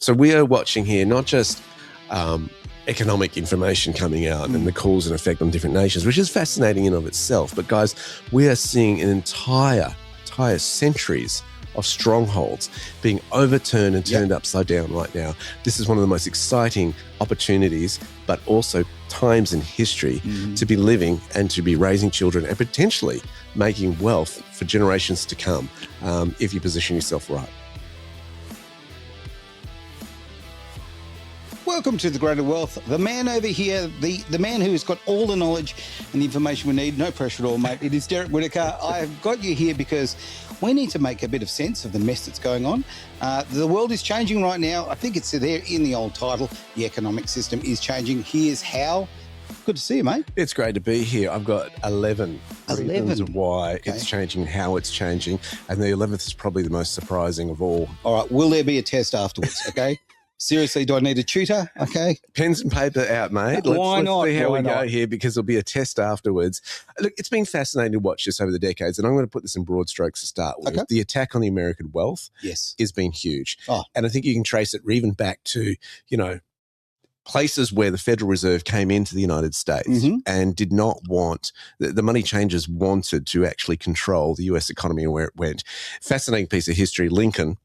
So we are watching here not just economic information coming out and the cause and effect on different nations, which is fascinating in of itself. But guys, we are seeing an entire centuries of strongholds being overturned and turned upside down right now. This is one of the most exciting opportunities, but also times in history to be living and to be raising children and potentially making wealth for generations to come if you position yourself right. Welcome to The Greater Wealth. The man over here, the man who has got all the knowledge and the information we need, no pressure at all, mate. It is Derek Whittaker. I've got you here because we need to make a bit of sense of the mess that's going on. The world is changing right now. I think it's there in the old title. The economic system is changing. Here's how. Good to see you, mate. It's great to be here. I've got 11 reasons of why it's changing, how it's changing, and the 11th is probably the most surprising of all. All right, will there be a test afterwards, okay? Seriously, do I need a tutor? Okay. Pens and paper out, mate. Why not? Let's see how Why we go not? here, because there'll be a test afterwards. Look, it's been fascinating to watch this over the decades, and I'm going to put this in broad strokes to start with. Okay. The attack on the American wealth has been huge. Oh. And I think you can trace it even back to, places where the Federal Reserve came into the United States and did not want, the money changers wanted to actually control the US economy and where it went. Fascinating piece of history. Lincoln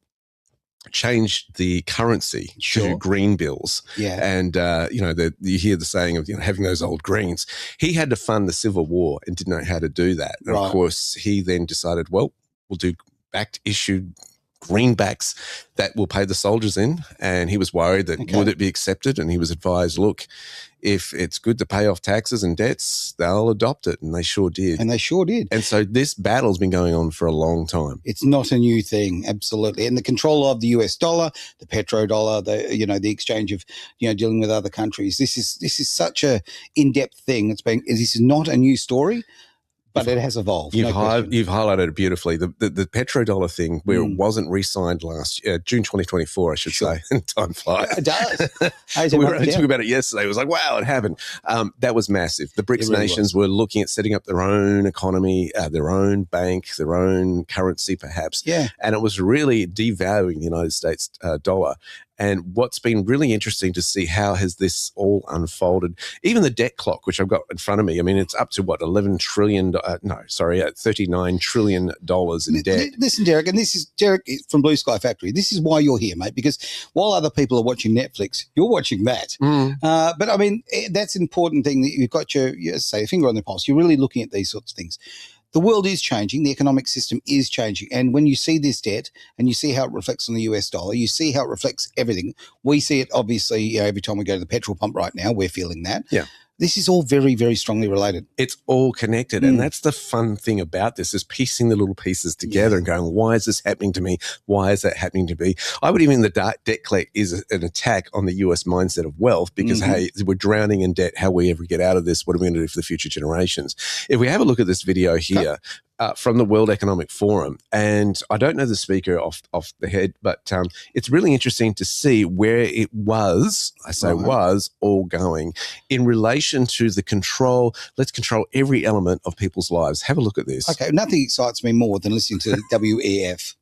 changed the currency to green bills. Yeah. And, you hear the saying of, having those old greens. He had to fund the Civil War and didn't know how to do that. And of course, he then decided, well, we'll do backed issued greenbacks that will pay the soldiers in. And he was worried that would it be accepted? And he was advised, look, if it's good to pay off taxes and debts, they'll adopt it. And they sure did. And so this battle's been going on for a long time. It's not a new thing, absolutely. And the control of the US dollar, the petrodollar, the exchange of, dealing with other countries. This is such a in-depth thing. This is not a new story. But it has evolved. You've highlighted it beautifully. The petrodollar thing, where it wasn't re-signed June 2024, I should say. Time flies. It does. We were talking about it yesterday. It was like, wow, it happened. That was massive. The BRICS nations were looking at setting up their own economy, their own bank, their own currency perhaps. Yeah. And it was really devaluing the United States dollar. And what's been really interesting to see, how has this all unfolded? Even the debt clock, which I've got in front of me, I mean, it's up to what, $39 trillion in debt. Listen, Derek, and this is Derek from Blue Sky Factory. This is why you're here, mate, because while other people are watching Netflix, you're watching that. But I mean, that's an important thing that you've got your finger on the pulse. You're really looking at these sorts of things. The world is changing. The economic system is changing. And when you see this debt and you see how it reflects on the US dollar, you see how it reflects everything. We see it, obviously, every time we go to the petrol pump right now, we're feeling that. Yeah. This is all very, very strongly related. It's all connected. And that's the fun thing about this, is piecing the little pieces together and going, why is this happening to me? Why is that happening to me? I would even, the debt collect is an attack on the US mindset of wealth, because, hey, we're drowning in debt. How will we ever get out of this? What are we going to do for the future generations? If we have a look at this video here, from the World Economic Forum, and I don't know the speaker off the head, but it's really interesting to see where it was, was all going in relation to the control. Let's control every element of people's lives. Have a look at this. Okay, nothing excites me more than listening to WEF.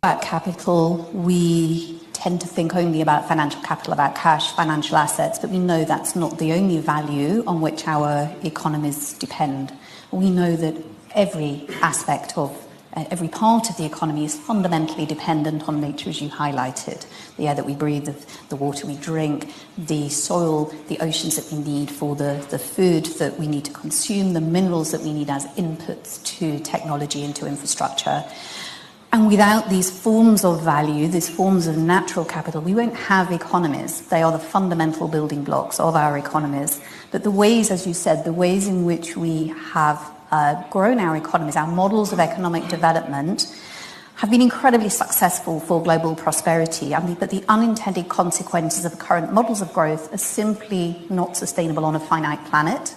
At capital, we tend to think only about financial capital, about cash, financial assets, but we know that's not the only value on which our economies depend. We know that every aspect of every part of the economy is fundamentally dependent on nature, as you highlighted. The air that we breathe, the water we drink, the soil, the oceans that we need for the food that we need to consume, the minerals that we need as inputs to technology and to infrastructure. And without these forms of value, these forms of natural capital, we won't have economies. They are the fundamental building blocks of our economies. But the ways, as you said, the ways in which we have grown our economies, our models of economic development, have been incredibly successful for global prosperity. But the unintended consequences of the current models of growth are simply not sustainable on a finite planet.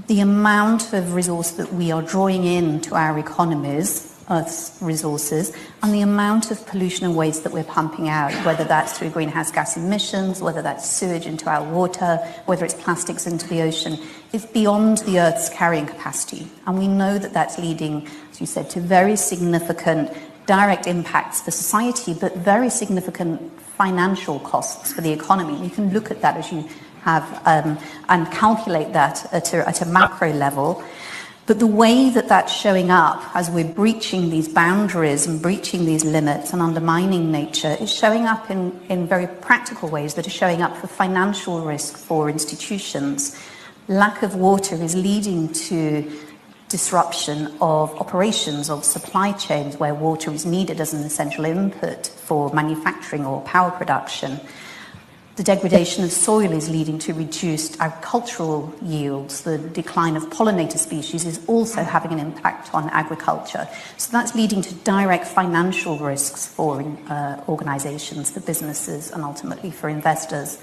The amount of resource that we are drawing into our economies, Earth's resources, and the amount of pollution and waste that we're pumping out, whether that's through greenhouse gas emissions, whether that's sewage into our water, whether it's plastics into the ocean, is beyond the Earth's carrying capacity. And we know that that's leading, as you said, to very significant direct impacts for society, but very significant financial costs for the economy. You can look at that as you have and calculate that at a macro level. But the way that that's showing up as we're breaching these boundaries and breaching these limits and undermining nature is showing up in very practical ways that are showing up for financial risk for institutions. Lack of water is leading to disruption of operations, of supply chains where water is needed as an essential input for manufacturing or power production. The degradation of soil is leading to reduced agricultural yields. The decline of pollinator species is also having an impact on agriculture. So that's leading to direct financial risks for organisations, for businesses, and ultimately for investors.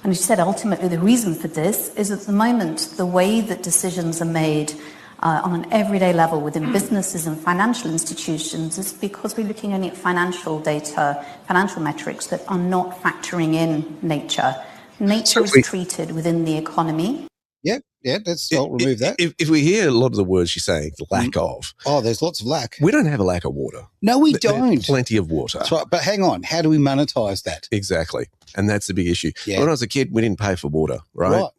And as you said, ultimately the reason for this is at the moment the way that decisions are made on an everyday level within businesses and financial institutions is because we're looking only at financial data, financial metrics that are not factoring in nature. Nature is treated within the economy. I'll remove that. If we hear a lot of the words you're saying, lack of. Oh, there's lots of lack. We don't have a lack of water. No, we don't. There's plenty of water. That's right. But hang on, how do we monetize that? Exactly. And that's the big issue. Yeah. When I was a kid, we didn't pay for water, right? Okay.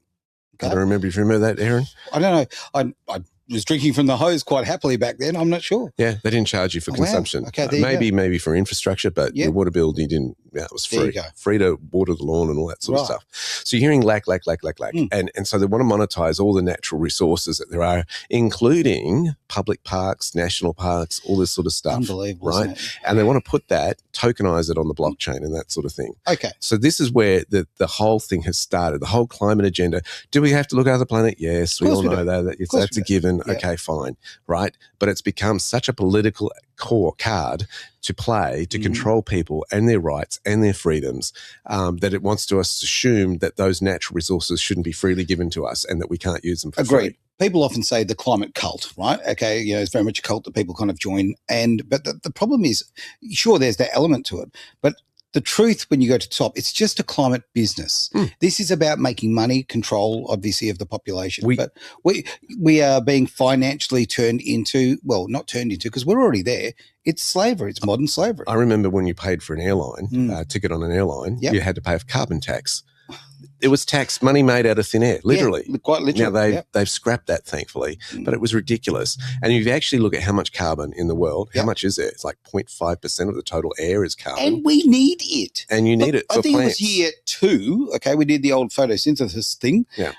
I don't remember if you remember that, Aaron. I don't know. I was drinking from the hose quite happily back then. I'm not sure. Yeah, they didn't charge you for consumption. Wow. Okay, there maybe for infrastructure, but your water bill, you didn't. Yeah, it was free. Free to water the lawn and all that sort of stuff. So you're hearing lack. And so they want to monetize all the natural resources that there are, including public parks, national parks, all this sort of stuff. Unbelievable, right? Isn't it? And they want to put that, tokenize it on the blockchain and that sort of thing. Okay. So this is where the whole thing has started, the whole climate agenda. Do we have to look at the planet? Yes, we all know that. That's a given. Yeah. Okay, fine. Right. But it's become such a political card to play to control people and their rights and their freedoms that it wants to us assume that those natural resources shouldn't be freely given to us and that we can't use them for free. People often say the climate cult, right? Okay, it's very much a cult that people kind of join. But the problem is, sure, there's that element to it, but the truth, when you go to the top, it's just a climate business. This is about making money, control, obviously, of the population. But we are being financially turned into, well, not turned into, because we're already there. It's slavery. It's modern slavery. I remember when you paid for an airline, ticket on an airline, you had to pay for carbon tax. It was tax money made out of thin air, literally. Yeah, quite literally. Now, they've scrapped that, thankfully, but it was ridiculous. And if you actually look at how much carbon in the world, how much is there? It's like 0.5% of the total air is carbon. And we need it. And you need it for I think plants. It was year 2, okay, we did the old photosynthesis thing. Yeah.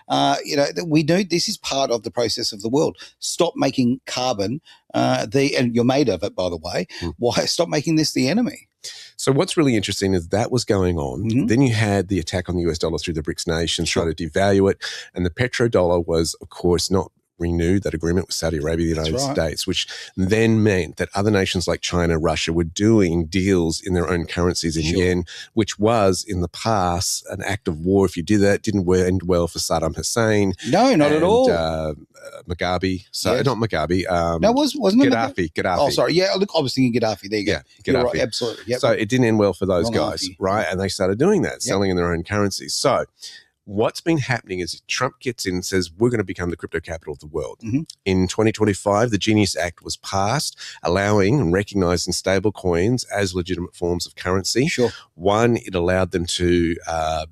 We know this is part of the process of the world. Stop making carbon, and you're made of it, by the way. Why stop making this the enemy? So what's really interesting is that was going on. Then you had the attack on the US dollar through the BRICS nations, trying to devalue it. And the petrodollar was, of course, not renewed, that agreement with Saudi Arabia, the United States, which then meant that other nations like China, Russia were doing deals in their own currencies in yen, which was in the past an act of war. If you did that, it didn't end well for Saddam Hussein. No, not at all. Mugabe. Not Mugabe. No, wasn't it Gaddafi. Oh, sorry. Yeah, look, I was thinking Gaddafi. There you go. Gaddafi. You're right, absolutely. Yep. So it didn't end well for those guys, right? And they started doing that, selling in their own currencies. So what's been happening is Trump gets in and says, we're going to become the crypto capital of the world. In 2025, the Genius Act was passed, allowing and recognizing stable coins as legitimate forms of currency. One, it allowed them to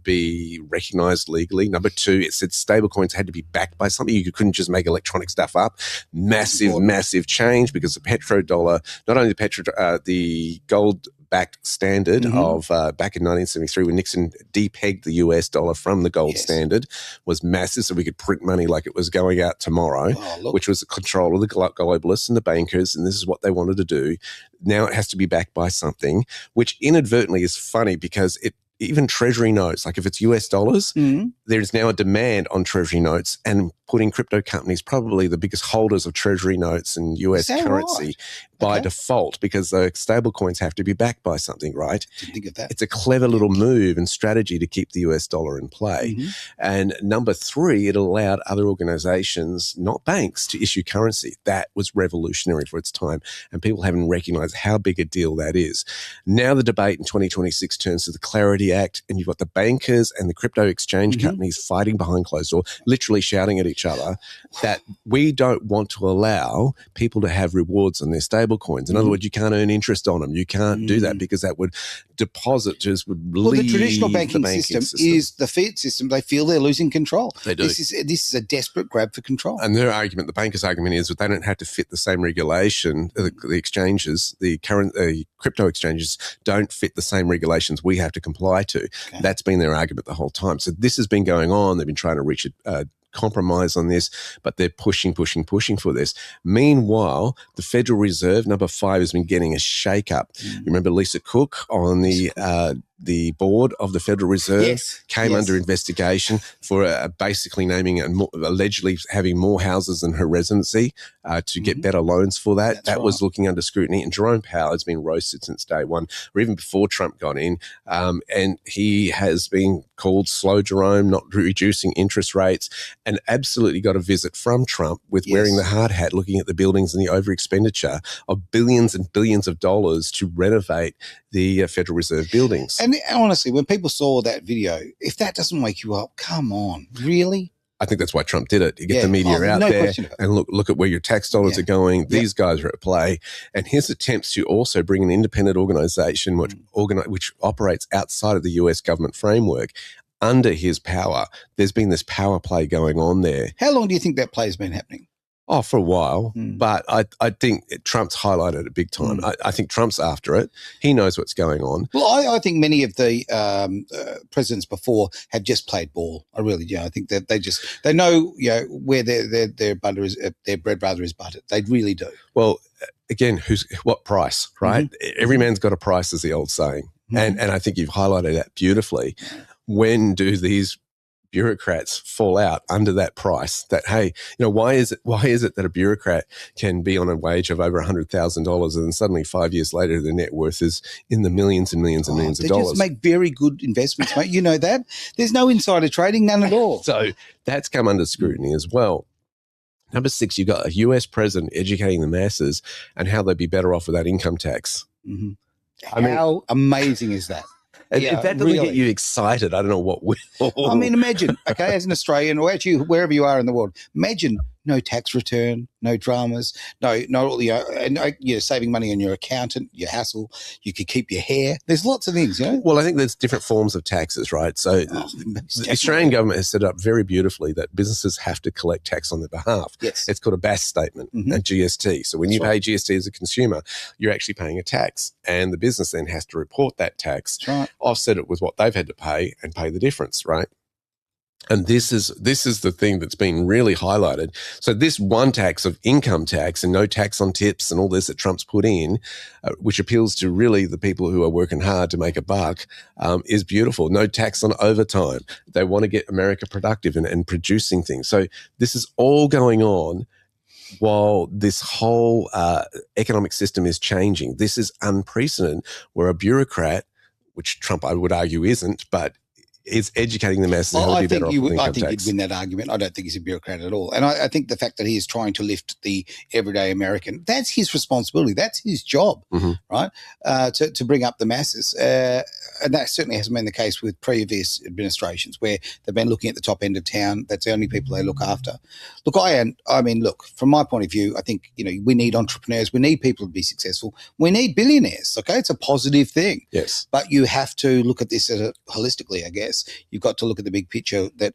be recognized legally. Number 2, it said stable coins had to be backed by something. You couldn't just make electronic stuff up. Massive change, because the petrodollar, not only the gold backed standard of back in 1973 when Nixon depegged the US dollar from the gold standard was massive, so we could print money like it was going out tomorrow, which was the control of the globalists and the bankers, and this is what they wanted to do. Now it has to be backed by something, which inadvertently is funny because even treasury notes, like if it's US dollars, there's now a demand on treasury notes, and putting crypto companies, probably the biggest holders of treasury notes and US currency by default, because the stable coins have to be backed by something, right? Didn't think of that. It's a clever little move and strategy to keep the US dollar in play. And number 3, it allowed other organizations, not banks, to issue currency. That was revolutionary for its time, and people haven't recognized how big a deal that is. Now the debate in 2026 turns to the Clarity Act, and you've got the bankers and the crypto exchange companies fighting behind closed doors, literally shouting at each each other that we don't want to allow people to have rewards on their stable coins. In other words, you can't earn interest on them. You can't do that because that would depositors would leave. Well, the traditional banking system is the fiat system. They feel they're losing control. They do. This is a desperate grab for control. And their argument, the bankers' argument, is that they don't have to fit the same regulation. The exchanges, the crypto exchanges, don't fit the same regulations we have to comply to. Okay. That's been their argument the whole time. So this has been going on. They've been trying to reach a compromise on this, but they're pushing for this. Meanwhile, the Federal Reserve, number 5, has been getting a shake-up. Remember Lisa Cook on the board of the Federal Reserve came under investigation for basically naming and allegedly having more houses than her residency to get better loans for that. That was looking under scrutiny. And Jerome Powell has been roasted since day one, or even before Trump got in. And he has been called slow Jerome, not reducing interest rates, and absolutely got a visit from Trump with wearing the hard hat, looking at the buildings and the over expenditure of billions and billions of dollars to renovate the Federal Reserve buildings. And honestly, when people saw that video, if that doesn't wake you up, come on, really? I think that's why Trump did it, to get the media out there and look at where your tax dollars are going. These guys are at play. And his attempts to also bring an independent organization which operates outside of the US government framework under his power. There's been this power play going on there. How long do you think that play has been happening? Oh, for a while. But I think Trump's highlighted it big time. I think Trump's after it. He knows what's going on. Well, I think many of the presidents before have just played ball. I really do. I think that they know where their butter is, their bread butter is buttered. They really do. Well, again, what price, right? Every man's got a price, is the old saying. And I think you've highlighted that beautifully. When do these bureaucrats fall out under that price? That, hey, why is it that a bureaucrat can be on a wage of over $100,000 and then suddenly 5 years later the net worth is in the millions and millions and millions of dollars? They just make very good investments, mate. You know that. There's no insider trading, none at all. So that's come under scrutiny as well. Number 6, you've got a US president educating the masses and how they'd be better off without income tax. How amazing is that? If that doesn't get you excited, I don't know what will. I mean, imagine, okay, as an Australian, or actually wherever you are in the world, imagine no tax return, no dramas, saving money on your accountant, your hassle. You could keep your hair. There's lots of things, Well, I think there's different forms of taxes, right? So the Australian government has set up very beautifully that businesses have to collect tax on their behalf. Yes. It's called a BAS statement, a GST. So when you pay GST as a consumer, you're actually paying a tax, and the business then has to report that tax, offset it with what they've had to pay, and pay the difference, right? And this is the thing that's been really highlighted. So this one tax of income tax and no tax on tips and all this that Trump's put in, which appeals to really the people who are working hard to make a buck, is beautiful. No tax on overtime. They want to get America productive and producing things. So this is all going on while this whole economic system is changing. This is unprecedented, where a bureaucrat, which Trump I would argue isn't, but is educating the masses how to be better off with income tax. I think he'd win that argument. I don't think he's a bureaucrat at all. And I think the fact that he is trying to lift the everyday American, that's his responsibility. That's his job, right, to bring up the masses. And that certainly hasn't been the case with previous administrations, where they've been looking at the top end of town. That's the only people they look after. Look, look, from my point of view, I think, we need entrepreneurs. We need people to be successful. We need billionaires, okay? It's a positive thing. Yes. But you have to look at this holistically, I guess. You've got to look at the big picture that,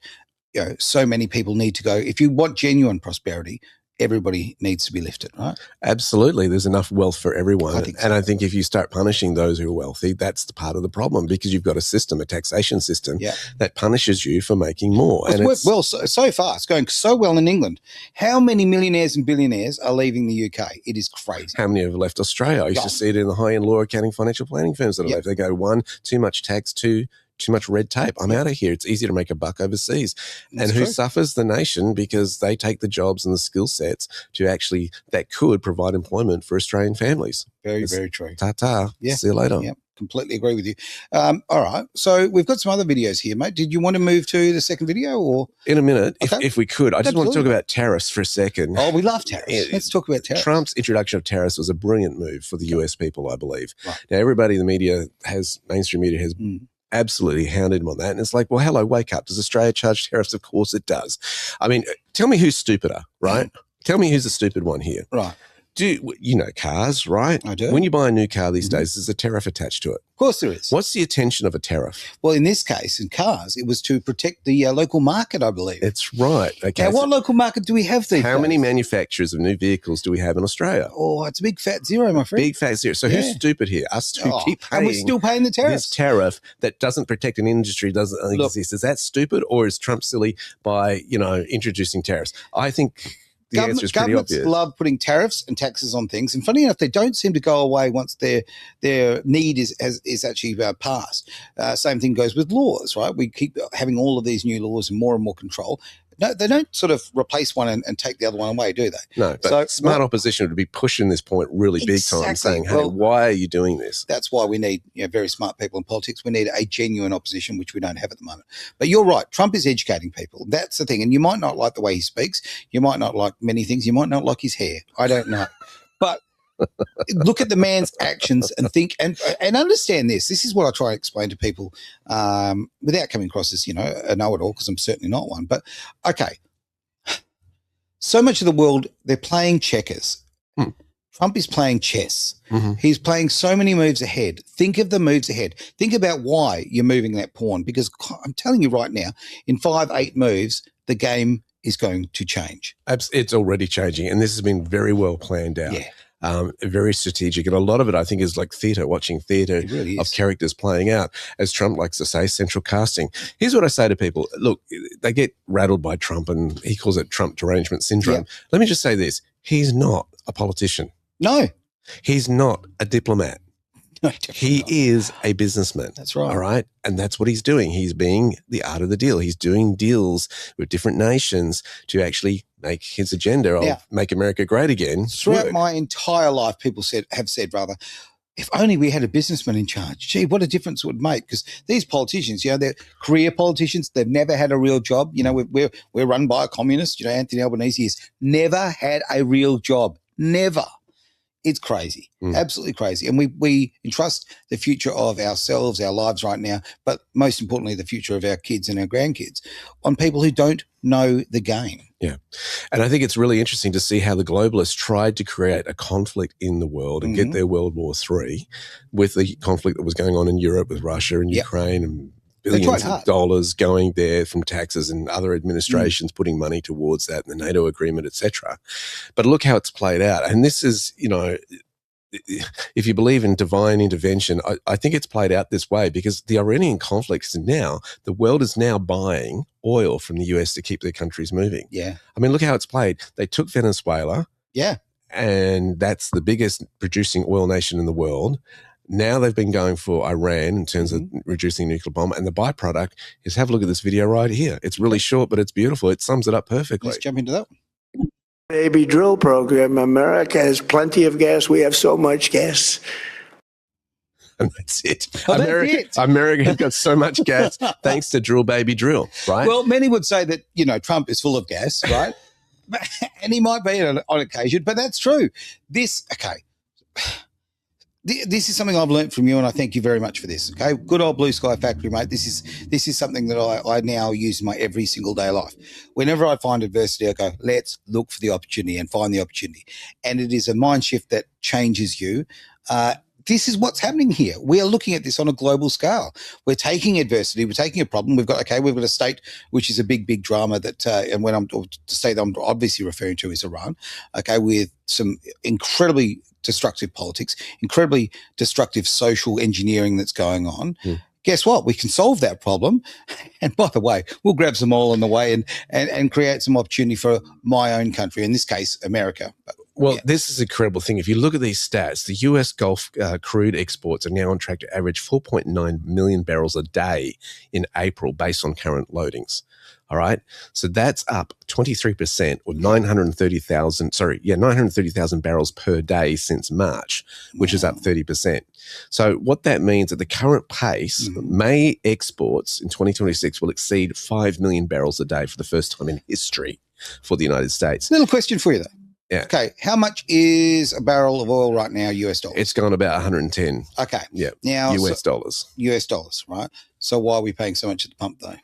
so many people need to go. If you want genuine prosperity, everybody needs to be lifted, right? Absolutely. There's enough wealth for everyone. I think so. And I think if you start punishing those who are wealthy, that's the part of the problem, because you've got a taxation system that punishes you for making more. It's worked well so far. It's going so well in England. How many millionaires and billionaires are leaving the UK? It is crazy. How many have left Australia? I used to see it in the high-end law, accounting, financial planning firms that have left. They go, 1, too much tax, 2, too much red tape. I'm out of here. It's easier to make a buck overseas. That's and who true. suffers? The nation, because they take the jobs and the skill sets that could provide employment for Australian families. Very true. Ta-ta. Yeah. See you later. Yeah, completely agree with you. All right. So we've got some other videos here, mate. Did you want to move to the second video, or? In a minute, Okay. if we could. I just want to talk about tariffs for a second. Oh, we love tariffs. Let's talk about tariffs. Trump's introduction of tariffs was a brilliant move for the US people, I believe. Right. Now, everybody in the media mainstream media has absolutely hounded him on that. And it's like, well, hello, wake up. Does Australia charge tariffs? Of course it does. I mean, tell me who's stupider, right? Tell me who's the stupid one here. Right. You know cars, right? I do. When you buy a new car these days, there's a tariff attached to it. Of course there is. What's the intention of a tariff? Well, in this case, in cars, it was to protect the local market, I believe. It's right. Okay. Now, what local market do we have these How days? many manufacturers of new vehicles do we have in Australia? Oh, it's a big fat zero, my friend. Big fat zero. So who's stupid here? Us who keep paying. And we're still paying the tariffs. This tariff that doesn't protect an industry doesn't exist. Is that stupid, or is Trump silly by, introducing tariffs? I think the answer is pretty governments obvious. love putting tariffs and taxes on things, and funny enough, they don't seem to go away once their need is actually passed. Same thing goes with laws, right? We keep having all of these new laws and more control. No, they don't sort of replace one and take the other one away, do they? No, but smart opposition would be pushing this point really big time, saying, hey, why are you doing this? That's why we need very smart people in politics. We need a genuine opposition, which we don't have at the moment. But you're right. Trump is educating people. That's the thing. And you might not like the way he speaks. You might not like many things. You might not like his hair. I don't know. But look at the man's actions and think and understand this. This is what I try to explain to people without coming across as, a know-it-all, because I'm certainly not one. But, okay, so much of the world, they're playing checkers. Trump is playing chess. He's playing so many moves ahead. Think of the moves ahead. Think about why you're moving that pawn, because I'm telling you right now, in 5-8 moves, the game is going to change. It's already changing, and this has been very well planned out. Yeah. Very strategic. And a lot of it, I think, is like theatre, watching theatre of characters playing out, as Trump likes to say, central casting. Here's what I say to people. Look, they get rattled by Trump, and he calls it Trump derangement syndrome. Yeah. Let me just say this. He's not a politician. No. He's not a diplomat. No, he is a businessman. That's right. All right. And that's what he's doing. He's being the art of the deal. He's doing deals with different nations to actually make his agenda of make America great again. Throughout my entire life, people have said, if only we had a businessman in charge. Gee, what a difference it would make. Because these politicians, they're career politicians. They've never had a real job. We're run by a communist. Anthony Albanese has never had a real job. Never. It's crazy, absolutely crazy. And we entrust the future of ourselves, our lives right now, but most importantly, the future of our kids and our grandkids on people who don't know the game. Yeah. And I think it's really interesting to see how the globalists tried to create a conflict in the world and get their World War III with the conflict that was going on in Europe with Russia and Ukraine and billions of dollars going there from taxes and other administrations putting money towards that and the NATO agreement, etc. But look how it's played out. And this is, if you believe in divine intervention, I think it's played out this way because the Iranian conflict is now, the world is now buying oil from the US to keep their countries moving. Yeah. I mean, look how it's played. They took Venezuela. Yeah. And that's the biggest producing oil nation in the world. Now they've been going for Iran in terms of reducing nuclear bomb, and the byproduct is, have a look at this video right here. It's really short, but it's beautiful. It sums it up perfectly. Let's jump into that one. Baby drill program. America has plenty of gas. We have so much gas. And that's it. Oh, America has got so much gas thanks to drill, baby, drill, right? Well, many would say that, Trump is full of gas, right? And he might be on occasion, but that's true. This is something I've learned from you, and I thank you very much for this. Okay, good old Blue Sky Factory, mate. This is something that I now use in my every single day life. Whenever I find adversity, I go, let's look for the opportunity and find the opportunity. And it is a mind shift that changes you. This is what's happening here. We are looking at this on a global scale. We're taking adversity. We're taking a problem. We've got a state which is a big, big drama that, and when the state that I'm obviously referring to is Iran. Okay, with some incredibly destructive politics, incredibly destructive social engineering that's going on. Guess what? We can solve that problem. And by the way, we'll grab some oil on the way and create some opportunity for my own country, in this case, America. Well, this is an incredible thing. If you look at these stats, the US Gulf crude exports are now on track to average 4.9 million barrels a day in April based on current loadings. All right. So that's up 23% or 930,000 barrels per day since March, which is up 30%. So what that means at the current pace, May exports in 2026 will exceed 5 million barrels a day for the first time in history for the United States. Little question for you though. Yeah. Okay, how much is a barrel of oil right now, US dollars? It's gone about 110. Okay. Yeah. Now, US dollars. US dollars, right? So why are we paying so much at the pump, though?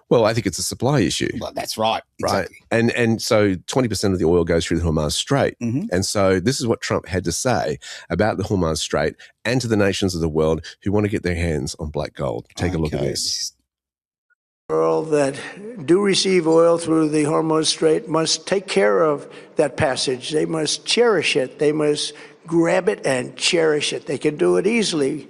Well, I think it's a supply issue. Well, that's right. Exactly. Right. And so 20% of the oil goes through the Hormuz Strait. Mm-hmm. And so this is what Trump had to say about the Hormuz Strait and to the nations of the world who want to get their hands on black gold. Take a look at this. World that do receive oil through the Hormuz Strait must take care of that passage. They must cherish it. They must grab it and cherish it. They can do it easily.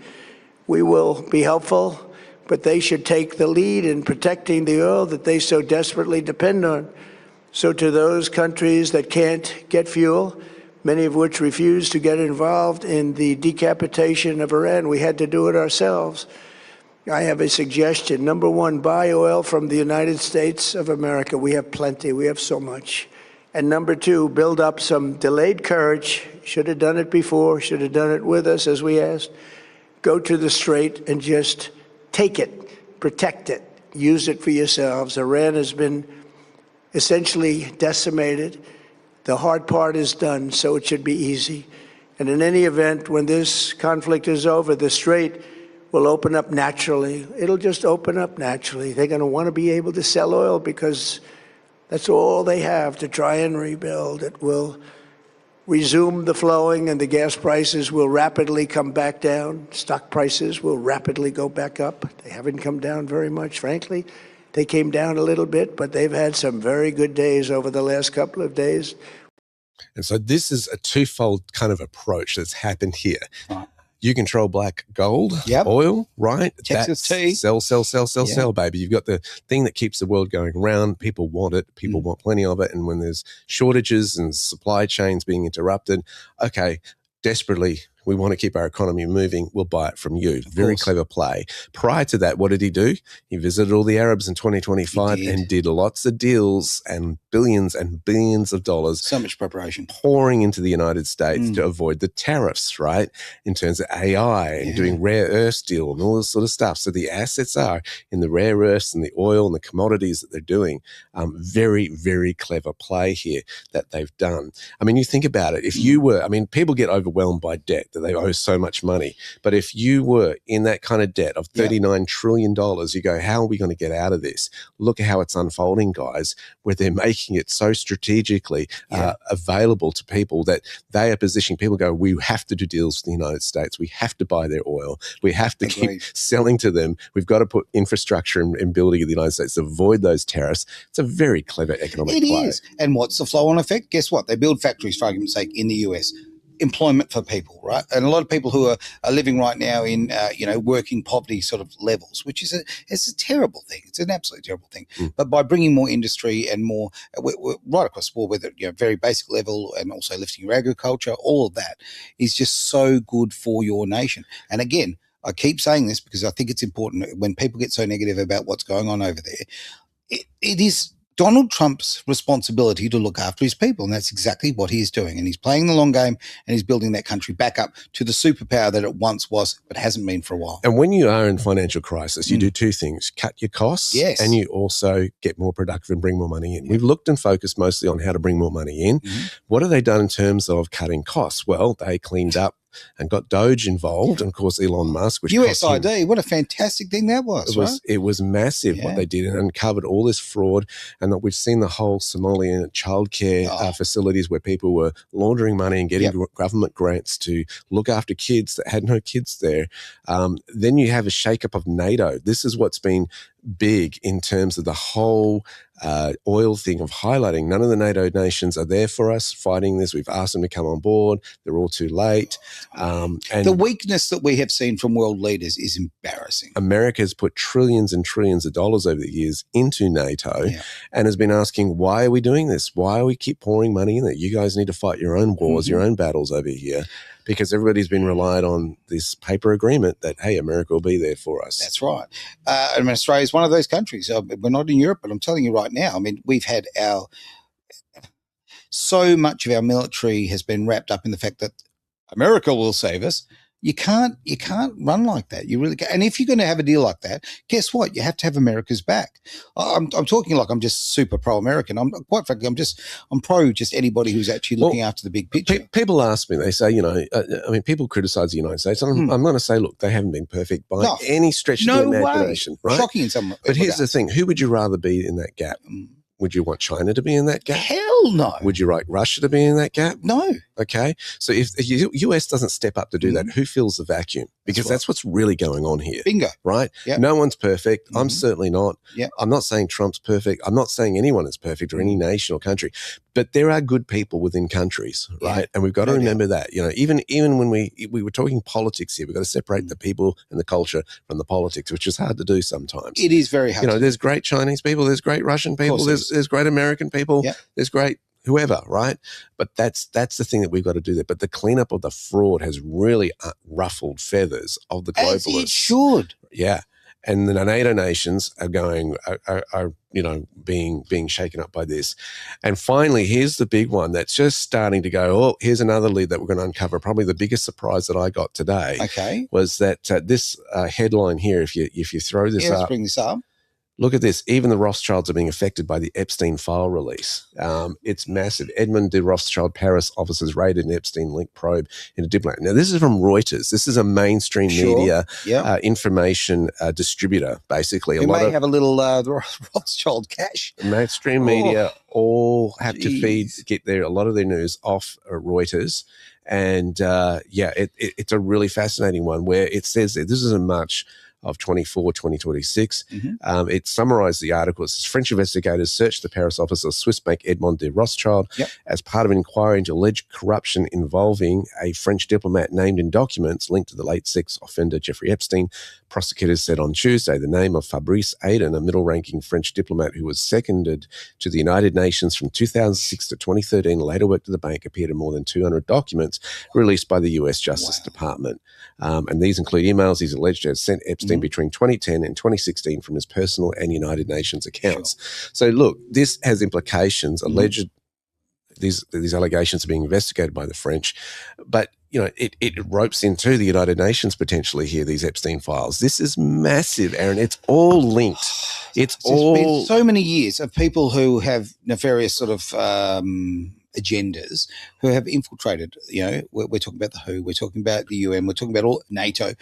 We will be helpful, but they should take the lead in protecting the oil that they so desperately depend on. So to those countries that can't get fuel, many of which refuse to get involved in the decapitation of Iran, we had to do it ourselves. I have a suggestion. Number one, buy oil from the United States of America. We have plenty. We have so much. And number two, build up some delayed courage. Should have done it before. Should have done it with us, as we asked. Go to the Strait and just take it, protect it, use it for yourselves. Iran has been essentially decimated. The hard part is done, so it should be easy. And in any event, when this conflict is over, the Strait will open up naturally. It'll just open up naturally. They're going to want to be able to sell oil because that's all they have to try and rebuild. It will resume the flowing and the gas prices will rapidly come back down. Stock prices will rapidly go back up. They haven't come down very much, frankly. They came down a little bit, but they've had some very good days over the last couple of days. And so this is a twofold kind of approach that's happened here. Right. You control black gold, oil, right? Texas tea. Sell, baby. You've got the thing that keeps the world going round. People want it. People want plenty of it. And when there's shortages and supply chains being interrupted, okay, desperately, we want to keep our economy moving. We'll buy it from you. Very clever play. Prior to that, what did he do? He visited all the Arabs in 2025 and did lots of deals and billions of dollars. So much preparation. Pouring into the United States to avoid the tariffs, right? In terms of AI and doing rare earths deal and all this sort of stuff. So the assets are in the rare earths and the oil and the commodities that they're doing. Very, very clever play here that they've done. I mean, you think about it. If you were, I mean, people get overwhelmed by debt, that they owe so much money. But if you were in that kind of debt of $39 trillion, you go, how are we going to get out of this? Look at how it's unfolding, guys, where they're making it so strategically available to people that they are positioning. People go, we have to do deals with the United States. We have to buy their oil. We have to keep selling to them. We've got to put infrastructure and building in the United States to avoid those tariffs. It's a very clever economic play. It is. And what's the flow-on effect? Guess what? They build factories, for argument's sake, in the US. Employment for people, right? And a lot of people who are living right now in, working poverty sort of levels, which is it's a terrible thing. It's an absolutely terrible thing. But by bringing more industry and more, we're right across the board, whether very basic level and also lifting your agriculture, all of that is just so good for your nation. And again, I keep saying this because I think it's important when people get so negative about what's going on over there. It is Donald Trump's responsibility to look after his people, and that's exactly what he is doing. And he's playing the long game, and he's building that country back up to the superpower that it once was, but hasn't been for a while. And when you are in financial crisis, you do two things: cut your costs, and you also get more productive and bring more money in. We've looked and focused mostly on how to bring more money in. What have they done in terms of cutting costs? Well, they cleaned up and got Doge involved, and of course Elon Musk, which USID, what a fantastic thing that was. It was massive what they did, and uncovered all this fraud. And that we've seen the whole Somalian childcare facilities where people were laundering money and getting government grants to look after kids that had no kids there. Then you have a shakeup of NATO. This is what's been big in terms of the whole oil thing of highlighting. None of the NATO nations are there for us fighting this. We've asked them to come on board. They're all too late. And the weakness that we have seen from world leaders is embarrassing. America has put trillions and trillions of dollars over the years into NATO and has been asking, why are we doing this? Why are we keep pouring money in there? You guys need to fight your own wars, your own battles over here. Because everybody's been relied on this paper agreement that, hey, America will be there for us. That's right. Australia is one of those countries. We're not in Europe, but I'm telling you right now, I mean, we've had so much of our military has been wrapped up in the fact that America will save us. You can't run like that. You really can't. And if you're going to have a deal like that, guess what? You have to have America's back. I'm talking like I'm just super pro-American. I'm quite frankly, I'm pro just anybody who's actually looking after the big picture. People ask me, they say, people criticize the United States. And I'm going to say, look, they haven't been perfect by any stretch of the imagination. Right? Shocking in some. But here's the thing: who would you rather be in that gap? Would you want China to be in that gap? Hell no. Would you like Russia to be in that gap? No. Okay. So if the US doesn't step up to do that, who fills the vacuum? Because that's what's really going on here. Bingo. Right? Yep. No one's perfect. I'm certainly not. Yep. I'm not saying Trump's perfect. I'm not saying anyone is perfect or any nation or country. But there are good people within countries, right? Yeah. And we've got to remember that. Even when we were talking politics here, we've got to separate the people and the culture from the politics, which is hard to do sometimes. It is very hard. There's great Chinese people, there's great Russian people, there's great American people, there's great whoever, right? But that's the thing that we've got to do there. But the cleanup of the fraud has really ruffled feathers of the globalists. As it should. Yeah. And the NATO nations are being shaken up by this. And finally, here's the big one that's just starting to go, oh, here's another lead that we're going to uncover. Probably the biggest surprise that I got today was that this headline here, if you throw this up. Let's bring this up. Look at this. Even the Rothschilds are being affected by the Epstein file release. It's massive. Edmund de Rothschild Paris officers raided an Epstein-linked probe into diplomat. Now, this is from Reuters. This is a mainstream media information distributor, basically. We may have a little Rothschild cash. Mainstream media all have to get a lot of their news off Reuters. And, it's a really fascinating one where it says that this is in March of 2026. It summarised the article. It says French investigators searched the Paris office of Swiss bank Edmond de Rothschild as part of an inquiry into alleged corruption involving a French diplomat named in documents linked to the late sex offender Jeffrey Epstein. Prosecutors said on Tuesday the name of Fabrice Aiden, a middle-ranking French diplomat who was seconded to the United Nations from 2006 to 2013 and later worked at the bank, appeared in more than 200 documents released by the US Justice Department. And these include emails he's alleged to have sent Epstein between 2010 and 2016 from his personal and United Nations accounts. So, look, this has implications. Alleged these allegations are being investigated by the French, but it ropes into the United Nations potentially here. These Epstein files. This is massive, Aaron. It's all linked. It's been so many years of people who have nefarious sort of agendas who have infiltrated, we're talking about the WHO, we're talking about the UN, we're talking about all NATO.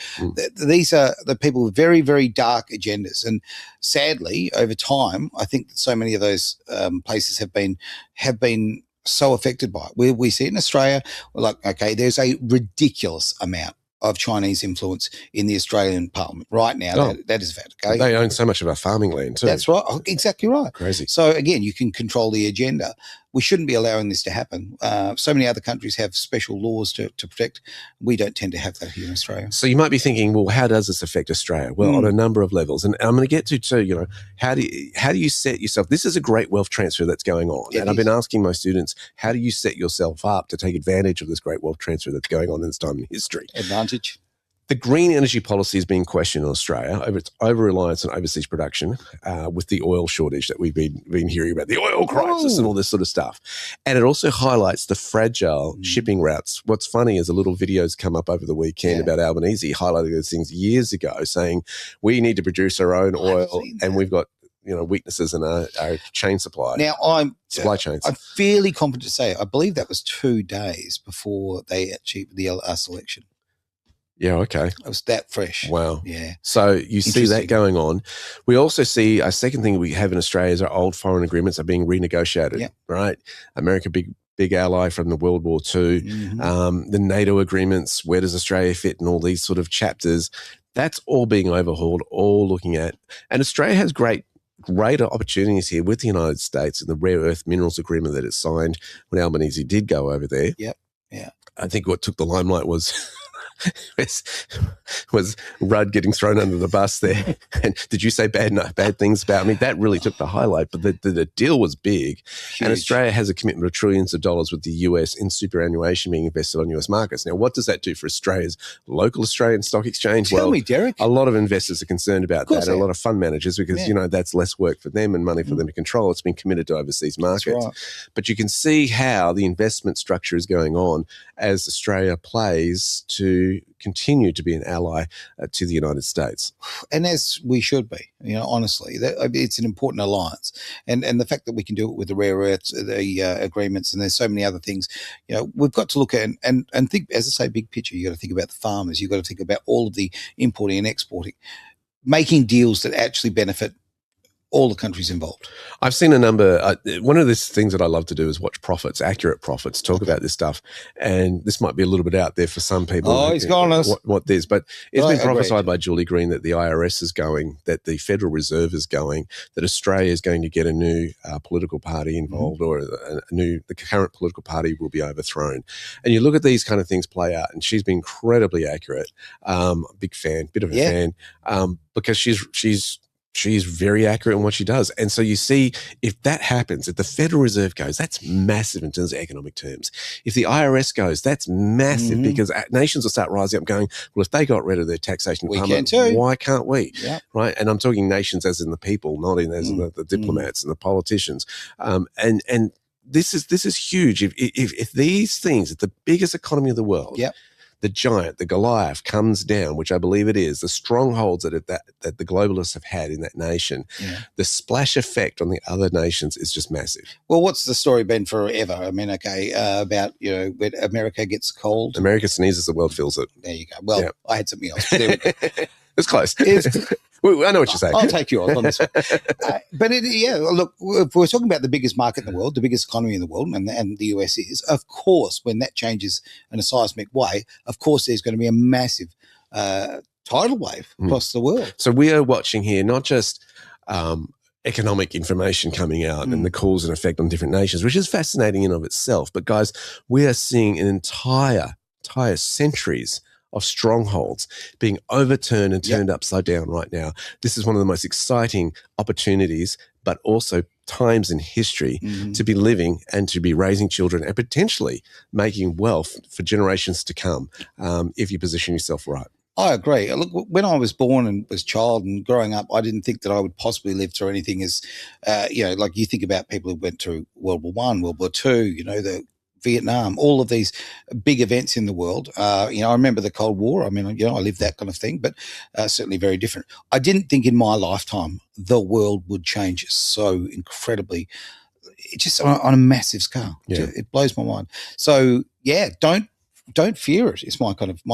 These are the people with very, very dark agendas. And sadly, over time, I think that so many of those places have been so affected by it. We see it in Australia. We're like, okay, there's a ridiculous amount of Chinese influence in the Australian Parliament right now. That is fact. Okay? They own so much of our farming land too. That's right. Exactly right. Crazy. So again, you can control the agenda. We shouldn't be allowing this to happen. So many other countries have special laws to protect. We don't tend to have that here in Australia. So you might be thinking, well, how does this affect Australia? Well, on a number of levels. And I'm going to get to too, how do you set yourself? This is a great wealth transfer that's going on. And I've been asking my students, how do you set yourself up to take advantage of this great wealth transfer that's going on in this time in history? Advantage. The green energy policy is being questioned in Australia over its over-reliance on overseas production with the oil shortage that we've been hearing about, the oil crisis and all this sort of stuff. And it also highlights the fragile shipping routes. What's funny is a little video's come up over the weekend about Albanese highlighting those things years ago, saying we need to produce our own oil and we've got weaknesses in our chain supply. Now, supply chains. I'm fairly confident to say, I believe that was 2 days before they achieved the LRS election. Yeah, okay. It was that fresh. Wow. Yeah. So you see that going on. We also see a second thing we have in Australia is our old foreign agreements are being renegotiated, right? America, big ally from the World War II. The NATO agreements, where does Australia fit in all these sort of chapters? That's all being overhauled, all looking at. And Australia has greater opportunities here with the United States and the rare earth minerals agreement that it signed when Albanese did go over there. Yep. Yeah. I think what took the limelight was Rudd getting thrown under the bus there. And did you say bad things about me? That really took the highlight, but the deal was big. Huge. And Australia has a commitment of trillions of dollars with the US in superannuation being invested on US markets. Now, what does that do for Australia's local Australian stock exchange? Tell me, Derek. A lot of investors are concerned about that, and a lot of fund managers because, that's less work for them and money for them to control. It's been committed to overseas markets. Right. But you can see how the investment structure is going on as Australia plays to continue to be an ally to the United States. And as we should be, honestly, it's an important alliance. And the fact that we can do it with the rare earths, the agreements, and there's so many other things, we've got to look at and think, as I say, big picture. You've got to think about the farmers. You've got to think about all of the importing and exporting, making deals that actually benefit all the countries involved. I've seen a number. One of the things that I love to do is watch profits, accurate profits, talk about this stuff. And this might be a little bit out there for some people. Oh, he's gone us. What this, but it's been prophesied by Julie Green that the IRS is going, that the Federal Reserve is going, that Australia is going to get a new political party involved, or the current political party will be overthrown. And you look at these kind of things play out, and she's been incredibly accurate. Big fan, bit of a fan, because she's very accurate in what she does. And so you see, if that happens, if the Federal Reserve goes, that's massive in terms of economic terms. If the IRS goes, that's massive because nations will start rising up going, well, if they got rid of their taxation department, why can't we? Yep. Right? And I'm talking nations as in the people, not in as in the diplomats and the politicians. And this is huge. If these things, if the biggest economy of the world, the giant, the Goliath comes down, which I believe it is, the strongholds that the globalists have had in that nation, the splash effect on the other nations is just massive. Well, what's the story been forever? I mean, about, when America gets cold. America sneezes, the world feels it. There you go. Well, I had something else. But there we go. It's close. I know what you're saying. I'll take yours on this one. But look, if we're talking about the biggest market in the world, the biggest economy in the world, and the US is, of course, when that changes in a seismic way, of course, there's going to be a massive tidal wave across the world. So we are watching here not just economic information coming out and the cause and effect on different nations, which is fascinating in of itself. But guys, we are seeing an entire centuries of strongholds being overturned and turned upside down right now. This is one of the most exciting opportunities, but also times in history to be living and to be raising children and potentially making wealth for generations to come if you position yourself right. I agree. Look, when I was born and was a child and growing up, I didn't think that I would possibly live through anything as, like you think about people who went through World War I, World War II, the Vietnam, all of these big events in the world. I remember the Cold War. I mean, I lived that kind of thing, but certainly very different. I didn't think in my lifetime the world would change so incredibly, just on a massive scale. Yeah. It blows my mind. So, don't fear it. It's my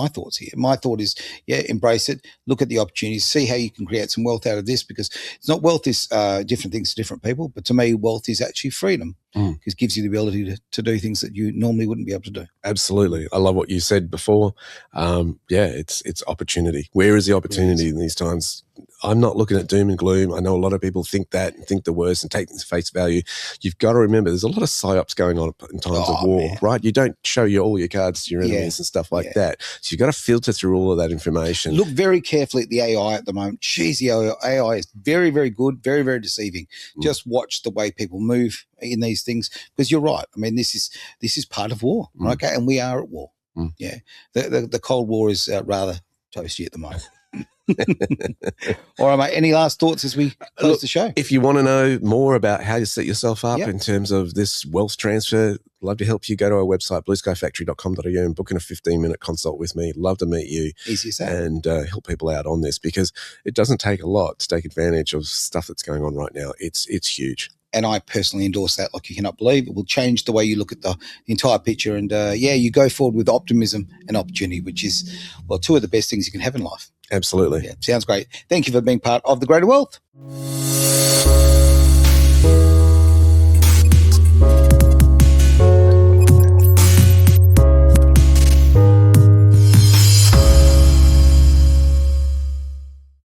thoughts here. My thought is, embrace it. Look at the opportunities. See how you can create some wealth out of this, because it's not wealth is different things to different people. But to me, wealth is actually freedom, because it gives you the ability to do things that you normally wouldn't be able to do. Absolutely. I love what you said before. It's opportunity. Where is the opportunity in these times? I'm not looking at doom and gloom. I know a lot of people think that and think the worst and take things face value. You've got to remember there's a lot of psyops going on in times of war, right? You don't show all your cards to your enemies and stuff like that. So you've got to filter through all of that information. Look very carefully at the AI at the moment. Jeez, the AI is very, very good, very, very deceiving. Just watch the way people move in these things, because you're right. I mean, this is part of war, okay? And we are at war. Yeah. The Cold War is rather toasty at the moment. All right, mate. Any last thoughts as we close the show? If you want to know more about how to set yourself up in terms of this wealth transfer, love to help you. Go to our website, blueskyfactory.com.au, and book in a 15-minute consult with me. Love to meet you. Easy as that. And help people out on this, because it doesn't take a lot to take advantage of stuff that's going on right now. It's huge. And I personally endorse that like you cannot believe. It will change the way you look at the entire picture. And, you go forward with optimism and opportunity, which is, two of the best things you can have in life. Absolutely. Yeah, sounds great. Thank you for being part of the Greater Wealth.